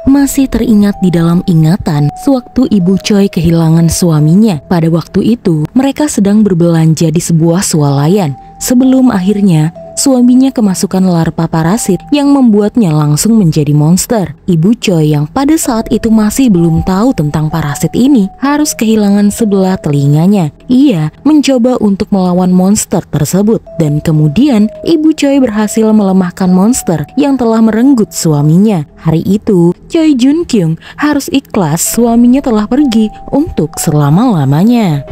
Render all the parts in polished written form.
masih teringat di dalam ingatan sewaktu Ibu Choi kehilangan suaminya. Pada waktu itu, mereka sedang berbelanja di sebuah swalayan sebelum akhirnya suaminya kemasukan larva parasit yang membuatnya langsung menjadi monster. Ibu Choi yang pada saat itu masih belum tahu tentang parasit ini harus kehilangan sebelah telinganya. Ia mencoba untuk melawan monster tersebut dan kemudian Ibu Choi berhasil melemahkan monster yang telah merenggut suaminya. Hari itu, Choi Jun Kyung harus ikhlas suaminya telah pergi untuk selama-lamanya.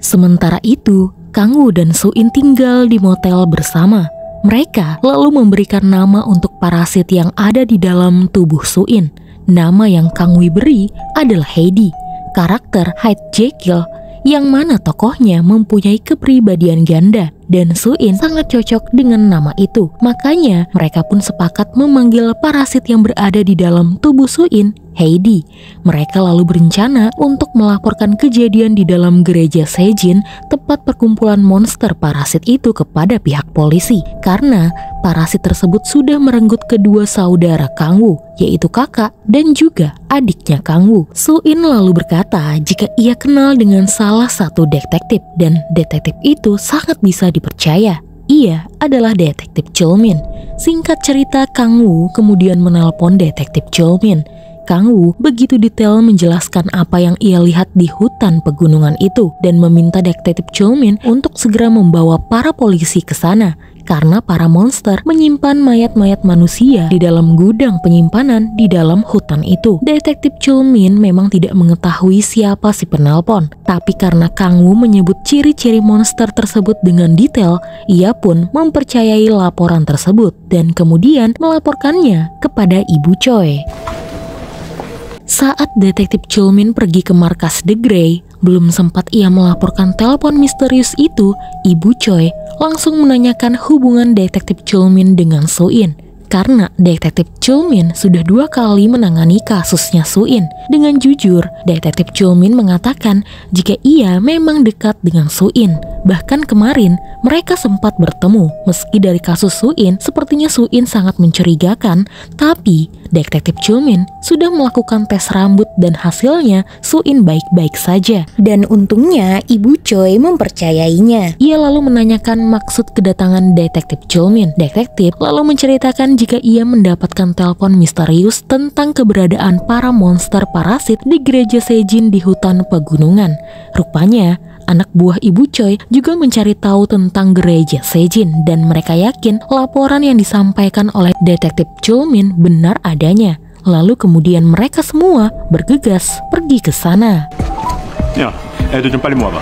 Sementara itu, Kang Woo dan Soo-in tinggal di motel bersama. Mereka lalu memberikan nama untuk parasit yang ada di dalam tubuh Soo-in. Nama yang Kang Woo beri adalah Heidi, karakter Hyde Jekyll yang mana tokohnya mempunyai kepribadian ganda. Dan Soo-in sangat cocok dengan nama itu. Makanya mereka pun sepakat memanggil parasit yang berada di dalam tubuh Soo-in Heidi. Mereka lalu berencana untuk melaporkan kejadian di dalam gereja Sejin, tempat perkumpulan monster parasit itu, kepada pihak polisi. Karena parasit tersebut sudah merenggut kedua saudara Kang Woo, yaitu kakak dan juga adiknya Kang Woo. Soo-in lalu berkata jika ia kenal dengan salah satu detektif dan detektif itu sangat bisa dipercaya. Ia adalah detektif Chulmin. Singkat cerita, Kang Woo kemudian menelpon detektif Chulmin. Kang Woo begitu detail menjelaskan apa yang ia lihat di hutan pegunungan itu dan meminta detektif Chulmin untuk segera membawa para polisi ke sana karena para monster menyimpan mayat-mayat manusia di dalam gudang penyimpanan di dalam hutan itu. Detektif Chulmin memang tidak mengetahui siapa si penelpon, tapi karena Kang Woo menyebut ciri-ciri monster tersebut dengan detail, ia pun mempercayai laporan tersebut dan kemudian melaporkannya kepada Ibu Choi. Saat detektif Chulmin pergi ke markas The Grey, belum sempat ia melaporkan telepon misterius itu, Ibu Choi langsung menanyakan hubungan detektif Chulmin dengan Soo-in. Karena detektif Chulmin sudah 2 kali menangani kasusnya Soo-in. Dengan jujur, detektif Chulmin mengatakan jika ia memang dekat dengan Soo-in. Bahkan kemarin mereka sempat bertemu. Meski dari kasus Soo-in sepertinya Soo-in sangat mencurigakan, tapi detektif Chulmin sudah melakukan tes rambut dan hasilnya Soo-in baik-baik saja. Dan untungnya Ibu Choi mempercayainya. Ia lalu menanyakan maksud kedatangan detektif Chulmin. Detektif lalu menceritakan jika ia mendapatkan telepon misterius tentang keberadaan para monster parasit di gereja Sejin di hutan pegunungan. Rupanya anak buah Ibu Choi juga mencari tahu tentang gereja Sejin dan mereka yakin laporan yang disampaikan oleh detektif Chulmin benar adanya. Lalu kemudian mereka semua bergegas pergi ke sana. Ya, itu 좀 빨리 모아봐.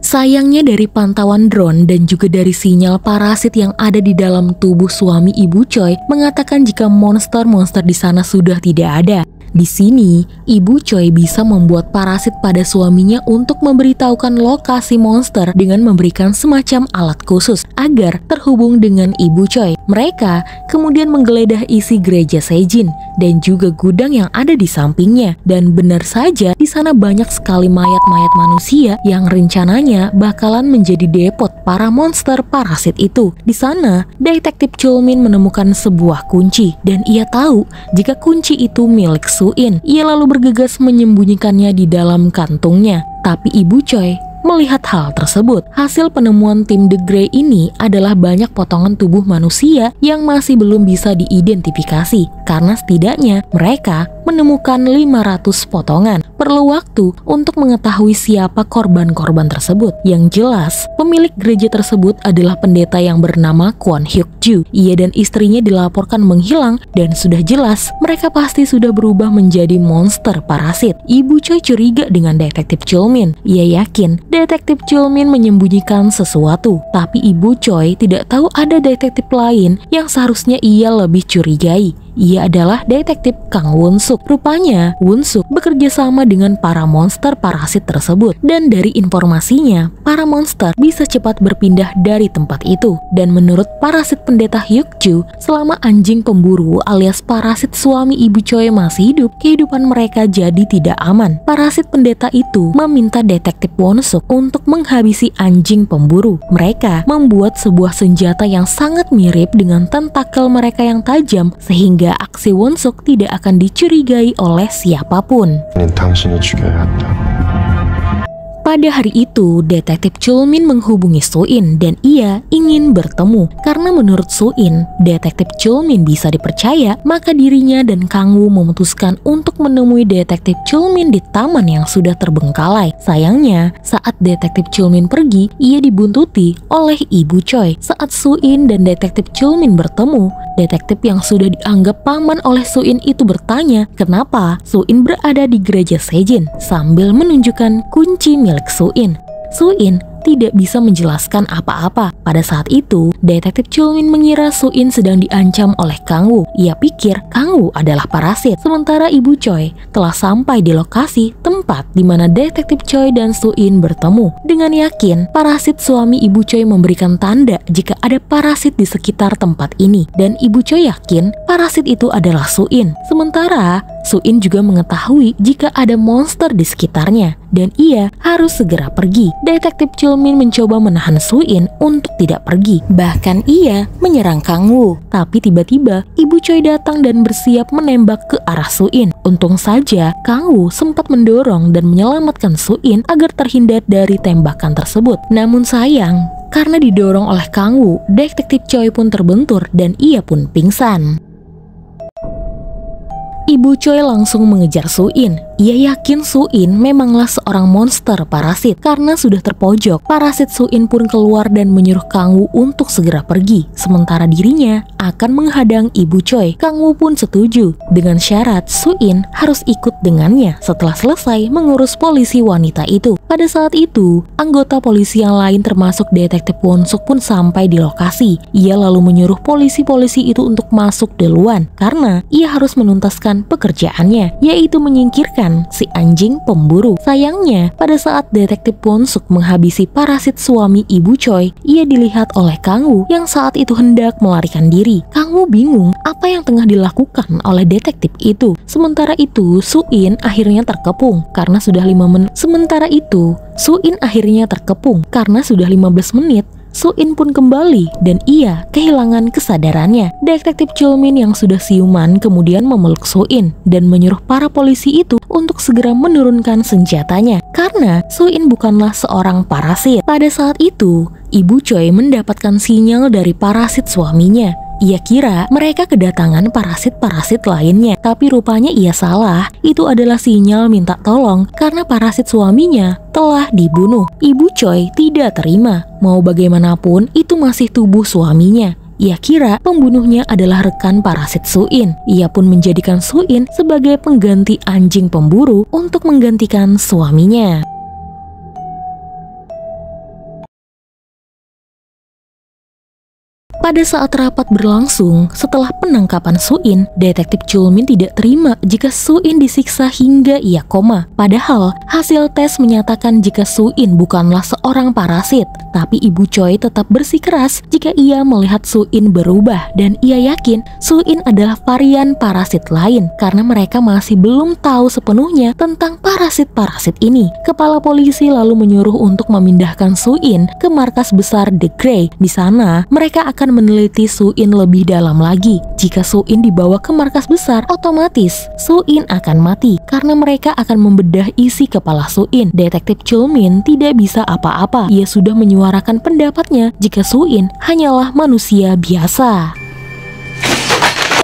Sayangnya dari pantauan drone dan juga dari sinyal parasit yang ada di dalam tubuh suami Ibu Choi mengatakan jika monster-monster di sana sudah tidak ada. Di sini, Ibu Choi bisa membuat parasit pada suaminya untuk memberitahukan lokasi monster dengan memberikan semacam alat khusus agar terhubung dengan Ibu Choi. Mereka kemudian menggeledah isi gereja Sejin dan juga gudang yang ada di sampingnya. Dan benar saja, di sana banyak sekali mayat-mayat manusia yang rencananya bakalan menjadi depot para monster parasit itu. Di sana, detektif Chulmin menemukan sebuah kunci dan ia tahu jika kunci itu milik Soo-in. Ia lalu bergegas menyembunyikannya di dalam kantungnya. Tapi Ibu Choi melihat hal tersebut. Hasil penemuan tim The Grey ini adalah banyak potongan tubuh manusia yang masih belum bisa diidentifikasi karena setidaknya mereka menemukan 500 potongan. Perlu waktu untuk mengetahui siapa korban-korban tersebut. Yang jelas, pemilik gereja tersebut adalah pendeta yang bernama Kwon Hyuk Ju. Ia dan istrinya dilaporkan menghilang dan sudah jelas mereka pasti sudah berubah menjadi monster parasit. Ibu Choi curiga dengan detektif Chulmin. Ia yakin detektif Chulmin menyembunyikan sesuatu, tapi Ibu Choi tidak tahu ada detektif lain yang seharusnya ia lebih curigai. Ia adalah detektif Kang Won-suk. Rupanya, Won-suk bekerja sama dengan para monster parasit tersebut. Dan dari informasinya, para monster bisa cepat berpindah dari tempat itu. Dan menurut parasit pendeta Hyuk-ju, selama anjing pemburu alias parasit suami Ibu Choi masih hidup, kehidupan mereka jadi tidak aman. Parasit pendeta itu meminta detektif Won-suk untuk menghabisi anjing pemburu. Mereka membuat sebuah senjata yang sangat mirip dengan tentakel mereka yang tajam, sehingga sehingga aksi Won-suk tidak akan dicurigai oleh siapapun. 당신이 죽여야 한다. Pada hari itu, detektif Chulmin menghubungi Soo-in dan ia ingin bertemu. Karena menurut Soo-in, detektif Chulmin bisa dipercaya, maka dirinya dan Kang-woo memutuskan untuk menemui detektif Chulmin di taman yang sudah terbengkalai. Sayangnya, saat detektif Chulmin pergi, ia dibuntuti oleh Ibu Choi. Saat Soo-in dan detektif Chulmin bertemu, detektif yang sudah dianggap paman oleh Soo-in itu bertanya kenapa Soo-in berada di gereja Sejin sambil menunjukkan kunci milik Soo-in. Soo-in tidak bisa menjelaskan apa-apa. Pada saat itu, detektif Chulmin mengira Soo-in sedang diancam oleh Kang-woo. Ia pikir Kang-woo adalah parasit. Sementara Ibu Choi telah sampai di lokasi tempat di mana detektif Choi dan Soo-in bertemu. Dengan yakin, parasit suami Ibu Choi memberikan tanda jika ada parasit di sekitar tempat ini. Dan Ibu Choi yakin parasit itu adalah Soo-in. Sementara Soo-in juga mengetahui jika ada monster di sekitarnya dan ia harus segera pergi. Detektif Chulmin mencoba menahan Soo-in untuk tidak pergi. Bahkan ia menyerang Kang-woo. Tapi tiba-tiba Ibu Choi datang dan bersiap menembak ke arah Soo-in. Untung saja Kang-woo sempat mendorong dan menyelamatkan Soo-in agar terhindar dari tembakan tersebut. Namun sayang, karena didorong oleh Kang-woo, detektif Choi pun terbentur dan ia pun pingsan. Ibu Choi langsung mengejar Soo-in. Ia yakin Soo-in memanglah seorang monster parasit. Karena sudah terpojok, parasit Soo-in pun keluar dan menyuruh Kang-woo untuk segera pergi. Sementara dirinya akan menghadang Ibu Choi. Kang-woo pun setuju dengan syarat Soo-in harus ikut dengannya setelah selesai mengurus polisi wanita itu. Pada saat itu, anggota polisi yang lain termasuk detektif Won-suk pun sampai di lokasi. Ia lalu menyuruh polisi-polisi itu untuk masuk duluan karena ia harus menuntaskan pekerjaannya, yaitu menyingkirkan si anjing pemburu. Sayangnya, pada saat detektif Won-suk menghabisi parasit suami Ibu Choi, ia dilihat oleh Kang-woo yang saat itu hendak melarikan diri. Kang-woo bingung apa yang tengah dilakukan oleh detektif itu. Sementara itu, Soo-in akhirnya terkepung karena sudah 5 menit. Sementara itu, Soo-in akhirnya terkepung karena sudah 15 menit. Soo-in pun kembali dan ia kehilangan kesadarannya. Detektif Chulmin yang sudah siuman kemudian memeluk Soo-in dan menyuruh para polisi itu untuk segera menurunkan senjatanya karena Soo-in bukanlah seorang parasit. Pada saat itu, Ibu Choi mendapatkan sinyal dari parasit suaminya. Ia kira mereka kedatangan parasit-parasit lainnya, tapi rupanya ia salah. Itu adalah sinyal minta tolong karena parasit suaminya telah dibunuh. Ibu Choi tidak terima, mau bagaimanapun itu masih tubuh suaminya. Ia kira pembunuhnya adalah rekan parasit Soo-in. Ia pun menjadikan Soo-in sebagai pengganti anjing pemburu untuk menggantikan suaminya. Pada saat rapat berlangsung, setelah penangkapan Soo-in, detektif Chulmin tidak terima jika Soo-in disiksa hingga ia koma. Padahal, hasil tes menyatakan jika Soo-in bukanlah seorang parasit. Tapi Ibu Choi tetap bersikeras jika ia melihat Soo-in berubah dan ia yakin Soo-in adalah varian parasit lain karena mereka masih belum tahu sepenuhnya tentang parasit-parasit ini. Kepala polisi lalu menyuruh untuk memindahkan Soo-in ke markas besar The Grey. Di sana, mereka akan meneliti Soo-in lebih dalam lagi. Jika Soo-in dibawa ke markas besar, otomatis Soo-in akan mati karena mereka akan membedah isi kepala Soo-in. Detektif Chulmin tidak bisa apa-apa. Ia sudah menyuarakan pendapatnya jika Soo-in hanyalah manusia biasa.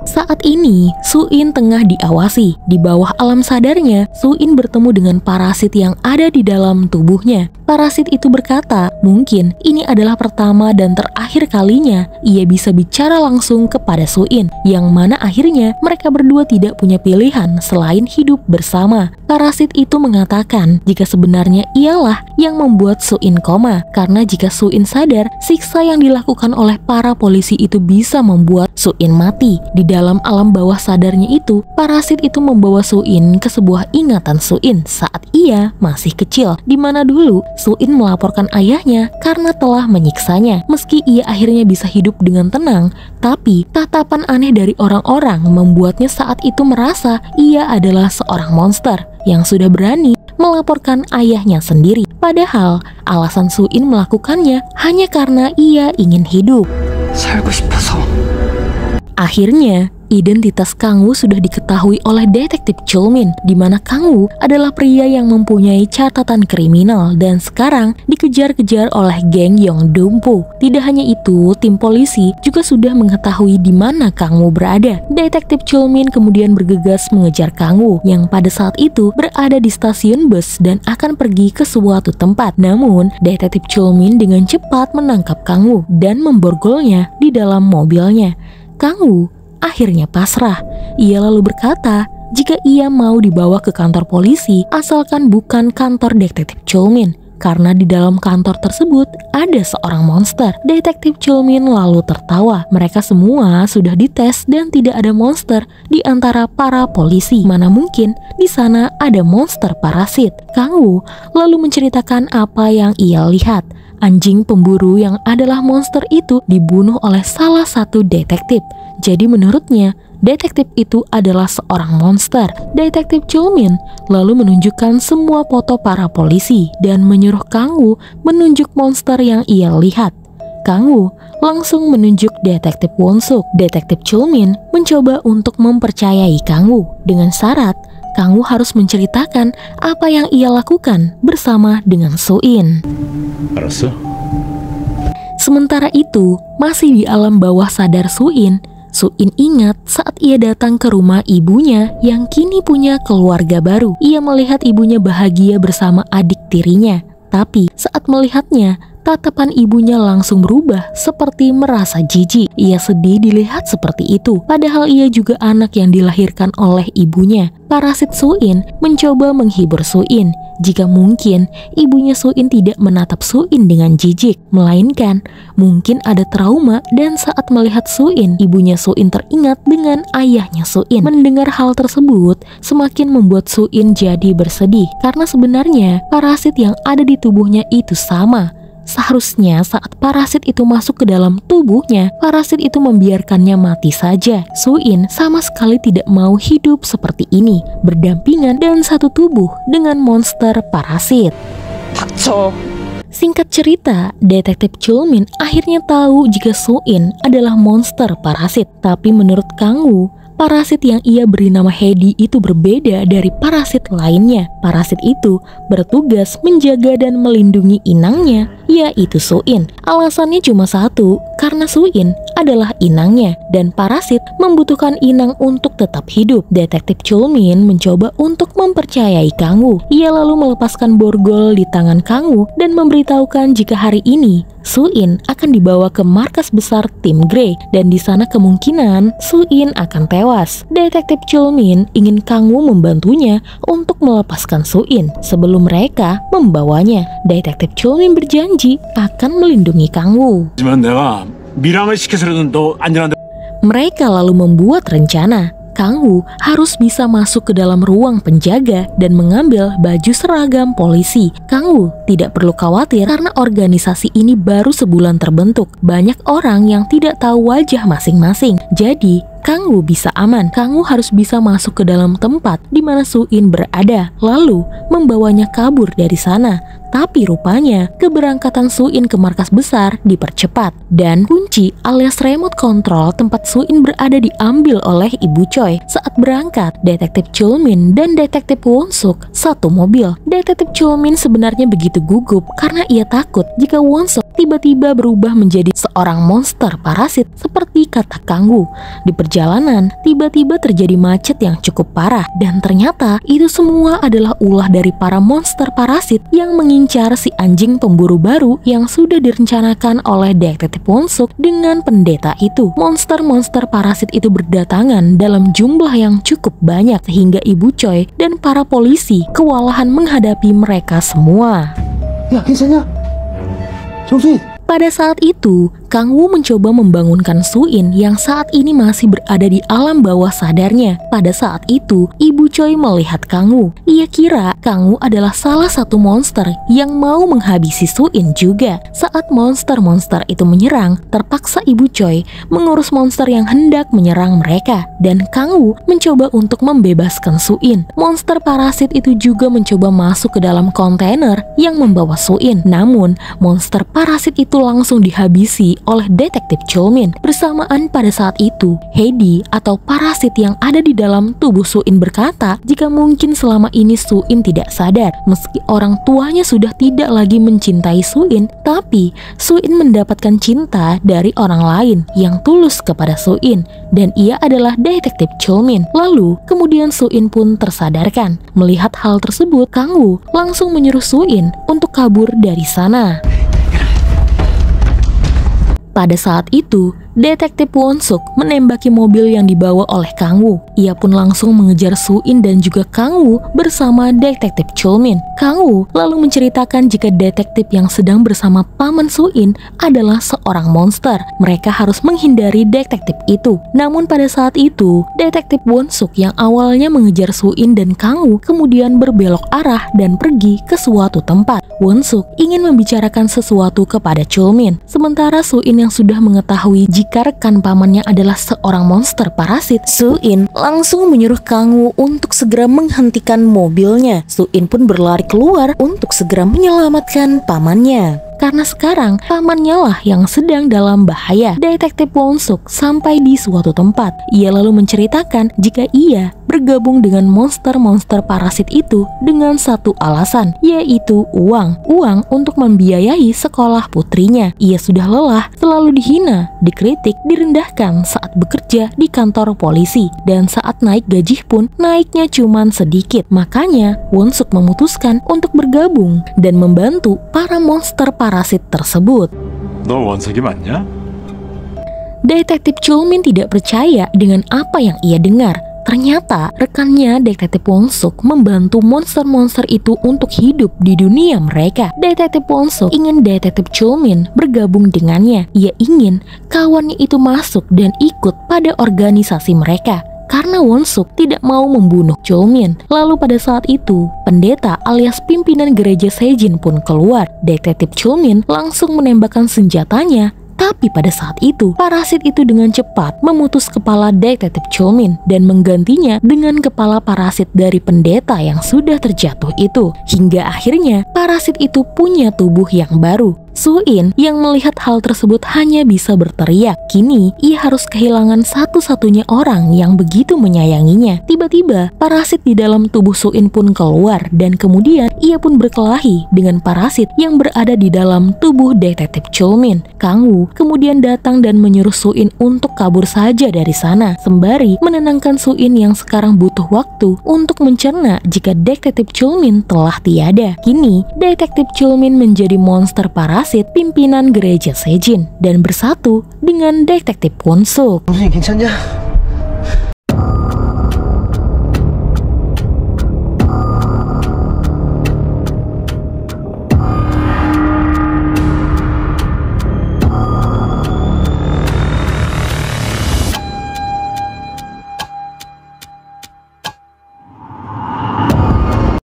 Saat ini, Soo-in tengah diawasi. Di bawah alam sadarnya, Soo-in bertemu dengan parasit yang ada di dalam tubuhnya. Parasit itu berkata, mungkin ini adalah pertama dan terakhir kalinya ia bisa bicara langsung kepada Soo-in, yang mana akhirnya mereka berdua tidak punya pilihan selain hidup bersama. Parasit itu mengatakan jika sebenarnya ialah yang membuat Soo-in koma, karena jika Soo-in sadar, siksa yang dilakukan oleh para polisi itu bisa membuat Soo-in mati. Di dalam alam bawah sadarnya itu, parasit itu membawa Soo-in ke sebuah ingatan Soo-in saat ia masih kecil, di mana dulu Soo-in melaporkan ayahnya karena telah menyiksanya. Meski ia akhirnya bisa hidup dengan tenang, tapi tatapan aneh dari orang-orang membuatnya saat itu merasa ia adalah seorang monster yang sudah berani melaporkan ayahnya sendiri. Padahal alasan Soo-in melakukannya hanya karena ia ingin hidup. 살고 싶어서. Akhirnya, identitas Kang Woo sudah diketahui oleh detektif Chulmin, di mana Kang Woo adalah pria yang mempunyai catatan kriminal dan sekarang dikejar-kejar oleh geng Yongdongpo. Tidak hanya itu, tim polisi juga sudah mengetahui di mana Kang Woo berada. Detektif Chulmin kemudian bergegas mengejar Kang Woo yang pada saat itu berada di stasiun bus dan akan pergi ke suatu tempat. Namun, detektif Chulmin dengan cepat menangkap Kang Woo dan memborgolnya di dalam mobilnya. Kang Woo akhirnya pasrah. Ia lalu berkata jika ia mau dibawa ke kantor polisi asalkan bukan kantor detektif Chulmin, karena di dalam kantor tersebut ada seorang monster. Detektif Chulmin lalu tertawa. Mereka semua sudah dites dan tidak ada monster di antara para polisi. Mana mungkin di sana ada monster parasit. Kang Woo lalu menceritakan apa yang ia lihat. Anjing pemburu yang adalah monster itu dibunuh oleh salah satu detektif. Jadi menurutnya, detektif itu adalah seorang monster. Detektif Chulmin lalu menunjukkan semua foto para polisi dan menyuruh Kang Woo menunjuk monster yang ia lihat. Kang Woo langsung menunjuk detektif Won-suk. Detektif Chulmin mencoba untuk mempercayai Kang Woo dengan syarat Kang Woo harus menceritakan apa yang ia lakukan bersama dengan Soo-in. 알았어? Sementara itu, masih di alam bawah sadar Soo-in ingat saat ia datang ke rumah ibunya yang kini punya keluarga baru. Ia melihat ibunya bahagia bersama adik tirinya. Tapi saat melihatnya, tatapan ibunya langsung berubah seperti merasa jijik. Ia sedih dilihat seperti itu, padahal ia juga anak yang dilahirkan oleh ibunya. Parasit Soo-in mencoba menghibur Soo-in. Jika mungkin ibunya Soo-in tidak menatap Soo-in dengan jijik, melainkan mungkin ada trauma dan saat melihat Soo-in, ibunya Soo-in teringat dengan ayahnya Soo-in. Mendengar hal tersebut semakin membuat Soo-in jadi bersedih karena sebenarnya parasit yang ada di tubuhnya itu sama. Seharusnya saat parasit itu masuk ke dalam tubuhnya, parasit itu membiarkannya mati saja. Soo-in sama sekali tidak mau hidup seperti ini, berdampingan dan satu tubuh dengan monster parasit. Singkat cerita, detektif Chulmin akhirnya tahu jika Soo-in adalah monster parasit. Tapi menurut Kang Woo, parasit yang ia beri nama Hedi itu berbeda dari parasit lainnya. Parasit itu bertugas menjaga dan melindungi inangnya, yaitu Soo-in. Alasannya cuma satu, karena Soo-in adalah inangnya dan parasit membutuhkan inang untuk tetap hidup. Detektif Chulmin mencoba untuk mempercayai Kang Woo. Ia lalu melepaskan borgol di tangan Kang Woo dan memberitahukan jika hari ini Soo-in akan dibawa ke markas besar tim Grey dan di sana kemungkinan Soo-in akan tewas. Detektif Chulmin ingin Kang Woo membantunya untuk melepaskan Soo-in sebelum mereka membawanya. Detektif Chulmin berjanji akan melindungi Kang Woo. 하지만 내가 밀항을 시켜서라도 너 안전한다. Mereka lalu membuat rencana. Kang Woo harus bisa masuk ke dalam ruang penjaga dan mengambil baju seragam polisi. Kang Woo tidak perlu khawatir karena organisasi ini baru sebulan terbentuk. Banyak orang yang tidak tahu wajah masing-masing. Jadi, Kang Woo bisa aman. Kang Woo harus bisa masuk ke dalam tempat di mana Soo-in berada, lalu membawanya kabur dari sana. Tapi rupanya keberangkatan Soo-in ke markas besar dipercepat dan kunci alias remote control tempat Soo-in berada diambil oleh Ibu Choi. Saat berangkat, detektif Chulmin dan detektif Won-suk satu mobil. Detektif Chulmin sebenarnya begitu gugup karena ia takut jika Won-suk tiba-tiba berubah menjadi seorang monster parasit seperti kata Kang Woo. Di perjalanan, tiba-tiba terjadi macet yang cukup parah dan ternyata itu semua adalah ulah dari para monster parasit yang mengincar si anjing pemburu baru yang sudah direncanakan oleh detektif Won-suk dengan pendeta itu. Monster-monster parasit itu berdatangan dalam jumlah yang cukup banyak sehingga Ibu Choi dan para polisi kewalahan menghadapi mereka semua. 야, 괜찮냐? 정수인! Pada saat itu, Kang Woo mencoba membangunkan Soo-in yang saat ini masih berada di alam bawah sadarnya. Pada saat itu, Ibu Choi melihat Kang Woo. Ia kira Kang Woo adalah salah satu monster yang mau menghabisi Soo-in juga. Saat monster-monster itu menyerang, terpaksa Ibu Choi mengurus monster yang hendak menyerang mereka. Dan Kang Woo mencoba untuk membebaskan Soo-in. Monster parasit itu juga mencoba masuk ke dalam kontainer yang membawa Soo-in. Namun, monster parasit itu langsung dihabisi oleh detektif Chulmin. Bersamaan pada saat itu, Heidi atau parasit yang ada di dalam tubuh Suin berkata jika mungkin selama ini Suin tidak sadar meski orang tuanya sudah tidak lagi mencintai Suin, tapi Suin mendapatkan cinta dari orang lain yang tulus kepada Suin, dan ia adalah detektif Chulmin. Lalu kemudian Suin pun tersadarkan. Melihat hal tersebut, Kang Woo langsung menyuruh Suin untuk kabur dari sana. Pada saat itu, detektif Won Suk menembaki mobil yang dibawa oleh Kang Woo. Ia pun langsung mengejar Suin dan juga Kang Woo bersama detektif Chulmin. Kang Woo lalu menceritakan jika detektif yang sedang bersama paman Suin adalah seorang monster. Mereka harus menghindari detektif itu. Namun pada saat itu, detektif Won Suk yang awalnya mengejar Suin dan Kang Woo kemudian berbelok arah dan pergi ke suatu tempat. Won Suk ingin membicarakan sesuatu kepada Chulmin. Sementara Suin yang sudah mengetahui jika rekan pamannya adalah seorang monster parasit, Suin langsung menyuruh Kang Woo untuk segera menghentikan mobilnya. Suin pun berlari keluar untuk segera menyelamatkan pamannya. Karena sekarang pamannya lah yang sedang dalam bahaya. Detektif Won Suk sampai di suatu tempat. Ia lalu menceritakan jika ia bergabung dengan monster-monster parasit itu dengan satu alasan, yaitu uang. Uang untuk membiayai sekolah putrinya. Ia sudah lelah, selalu dihina, dikritik, direndahkan saat bekerja di kantor polisi. Dan saat naik gaji pun naiknya cuman sedikit. Makanya Won Suk memutuskan untuk bergabung dan membantu para monster parasit tersebut. 너 원석이 맞냐? Detektif Chulmin tidak percaya dengan apa yang ia dengar. Ternyata rekannya detektif Won Suk membantu monster-monster itu untuk hidup di dunia mereka. Detektif Won Suk ingin detektif Chulmin bergabung dengannya. Ia ingin kawannya itu masuk dan ikut pada organisasi mereka. Karena Won Suk tidak mau membunuh Chulmin. Lalu pada saat itu, pendeta alias pimpinan gereja Sejin pun keluar. Detektif Chulmin langsung menembakkan senjatanya. Tapi pada saat itu, parasit itu dengan cepat memutus kepala detektif Chulmin dan menggantinya dengan kepala parasit dari pendeta yang sudah terjatuh itu. Hingga akhirnya, parasit itu punya tubuh yang baru. Suin yang melihat hal tersebut hanya bisa berteriak. Kini ia harus kehilangan satu-satunya orang yang begitu menyayanginya. Tiba-tiba parasit di dalam tubuh Suin pun keluar dan kemudian ia pun berkelahi dengan parasit yang berada di dalam tubuh detektif Chulmin. Kang Woo kemudian datang dan menyuruh Suin untuk kabur saja dari sana, sembari menenangkan Suin yang sekarang butuh waktu untuk mencerna jika detektif Chulmin telah tiada. Kini detektif Chulmin menjadi monster parasit pimpinan gereja Sejin dan bersatu dengan detektif Won Suk. 정수인 괜찮냐?